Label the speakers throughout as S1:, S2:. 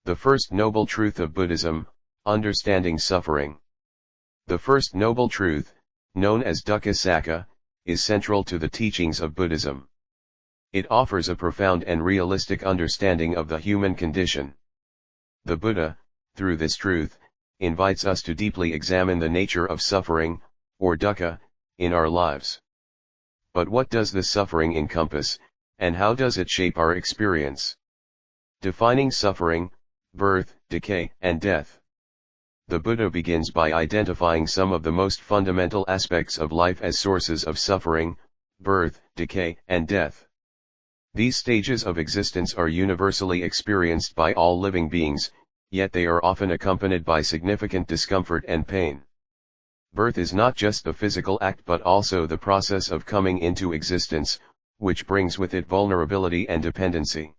S1: The first noble truth of Buddhism, understanding suffering. The first noble truth, known as Dukkha Sacca, is central to the teachings of Buddhism. It offers a profound and realistic understanding of the human condition. The Buddha, through this truth, invites us to deeply examine the nature of suffering, or dukkha, in our lives. But what does this suffering encompass, and how does it shape our experience? Defining suffering, birth, decay, and death. The Buddha begins by identifying some of the most fundamental aspects of life as sources of suffering, birth, decay, and death. These stages of existence are universally experienced by all living beings, yet they are often accompanied by significant discomfort and pain. Birth is not just the physical act but also the process of coming into existence, which brings with it vulnerability and dependency.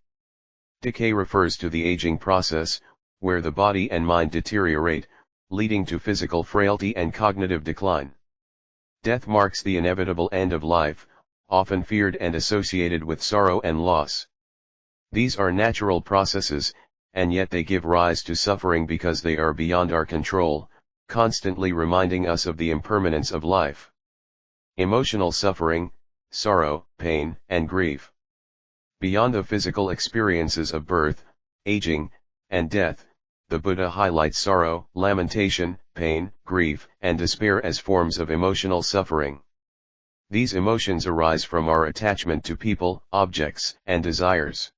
S1: Decay refers to the aging process, where the body and mind deteriorate, leading to physical frailty and cognitive decline. Death marks the inevitable end of life, often feared and associated with sorrow and loss. These are natural processes, and yet they give rise to suffering because they are beyond our control, constantly reminding us of the impermanence of life. Emotional suffering, sorrow, pain, and grief. Beyond the physical experiences of birth, aging, and death, the Buddha highlights sorrow, lamentation, pain, grief, and despair as forms of emotional suffering. These emotions arise from our attachment to people, objects, and desires.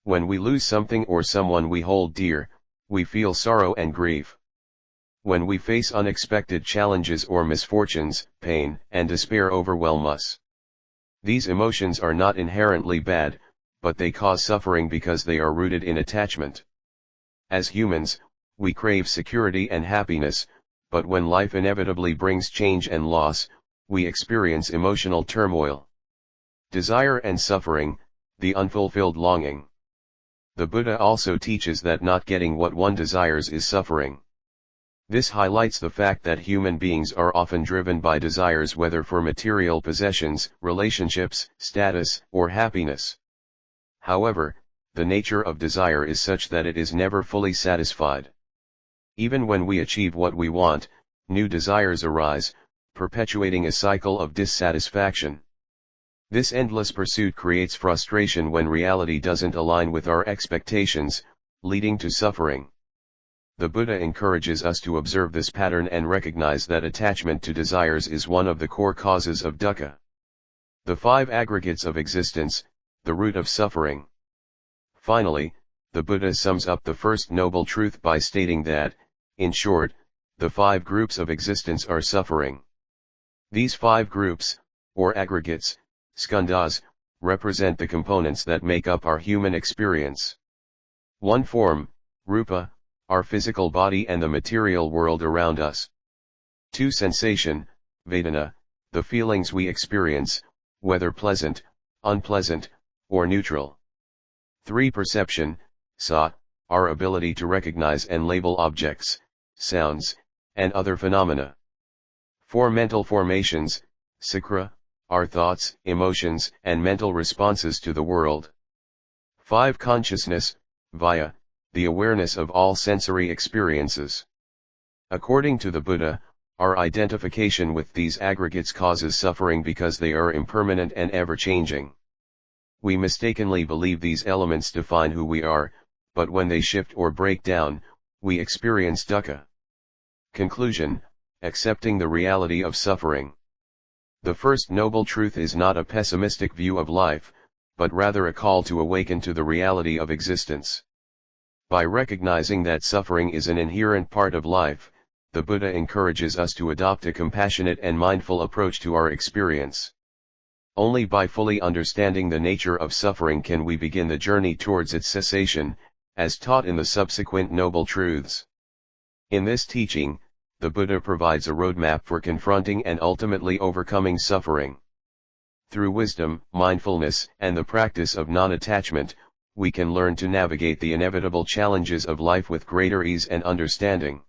S1: When we lose something or someone we hold dear, we feel sorrow and grief. When we face unexpected challenges or misfortunes, pain and despair overwhelm us. These emotions are not inherently bad, but they cause suffering because they are rooted in attachment. As humans, we crave security and happiness, but when life inevitably brings change and loss, we experience emotional turmoil. Desire and suffering, the unfulfilled longing. The Buddha also teaches that not getting what one desires is suffering. This highlights the fact that human beings are often driven by desires, whether for material possessions, relationships, status, or happiness. However, the nature of desire is such that it is never fully satisfied. Even when we achieve what we want, new desires arise, perpetuating a cycle of dissatisfaction. This endless pursuit creates frustration when reality doesn't align with our expectations, leading to suffering. The Buddha encourages us to observe this pattern and recognize that attachment to desires is one of the core causes of dukkha. The five aggregates of existence, the root of suffering. Finally, the Buddha sums up the first noble truth by stating that, in short, the five groups of existence are suffering. These five groups, or aggregates, skandhas, represent the components that make up our human experience. 1. Form, rupa, our physical body and the material world around us. 2. Sensation, vedana, the feelings we experience, whether pleasant, unpleasant, or neutral. 3. Perception, sa, our ability to recognize and label objects, sounds, and other phenomena. 4. Mental formations, sikra, our thoughts, emotions, and mental responses to the world. 5. Consciousness, vaya, the awareness of all sensory experiences. According to the Buddha, our identification with these aggregates causes suffering because they are impermanent and ever-changing. We mistakenly believe these elements define who we are, but when they shift or break down, we experience dukkha. Conclusion: accepting the reality of suffering. The first noble truth is not a pessimistic view of life, but rather a call to awaken to the reality of existence. By recognizing that suffering is an inherent part of life, the Buddha encourages us to adopt a compassionate and mindful approach to our experience. Only by fully understanding the nature of suffering can we begin the journey towards its cessation, as taught in the subsequent noble truths. In this teaching, the Buddha provides a roadmap for confronting and ultimately overcoming suffering. Through wisdom, mindfulness, and the practice of non-attachment, we can learn to navigate the inevitable challenges of life with greater ease and understanding.